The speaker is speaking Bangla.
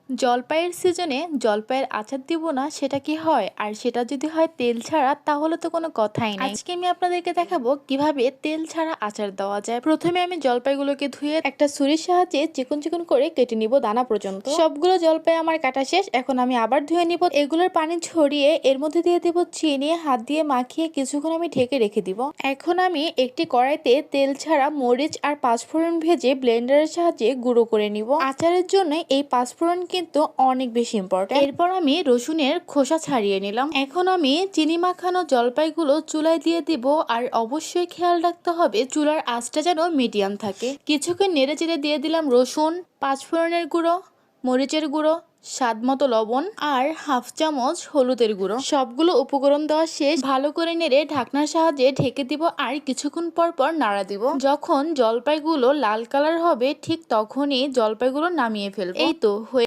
জলপাইয়ের সিজনে জলপাইয়ের আচার দিব না সেটা কি হয়? আর সেটা যদি হয় তেল ছাড়া তাহলে তো কোনো কথাই নেই। আজকে আমি আপনাদেরকে দেখাবো কিভাবে তেল ছাড়া আচার দেওয়া যায়। প্রথমে আমি জলপাইগুলোকে ধুয়ে একটা ছুরির সাহায্যে চিকন চিকন করে কেটে নিব দানা পর্যন্ত। সবগুলো জলপাই আমার কাটা শেষ। এখন আমি আবার ধুয়ে নিব। এগুলোর পানি ছড়িয়ে এর মধ্যে দিয়ে দিব চিনি, হাত দিয়ে মাখিয়ে কিছুক্ষণ আমি ঢেকে রেখে দিব। এখন আমি একটি কড়াইতে তেল ছাড়া মরিচ আর পাঁচফোড়ন ভেজে ব্লেন্ডারের সাহায্যে গুঁড়ো করে নিব। আচারের জন্য এই পাঁচফোড়ন কিন্তু অনেক বেশি ইম্পর্টেন্ট। এরপর আমি রসুনের খোসা ছাড়িয়ে নিলাম। এখন আমি চিনি মাখানো জলপাইগুলো চুলায় দিয়ে দিব। আর অবশ্যই খেয়াল রাখতে হবে চুলার আঁচটা যেন মিডিয়াম থাকে। কিছুক্ষণ নেড়ে চেড়ে দিয়ে দিলাম রসুন, পাঁচফোড়নের গুঁড়ো, মরিচের গুঁড়ো, স্বাদ মতো লবণ আর হাফ চামচ হলুদের গুঁড়ো। সবগুলো উপকরণ দেওয়া শেষ। ভালো করে নেড়ে ঢাকনার সাহায্যে ঢেকে দিব আর কিছুক্ষণ পর পর নাড়া দিব। যখন জলপাইগুলো লাল কালার হবে ঠিক তখনই জলপাইগুলো নামিয়ে ফেলবো। এই তো হয়ে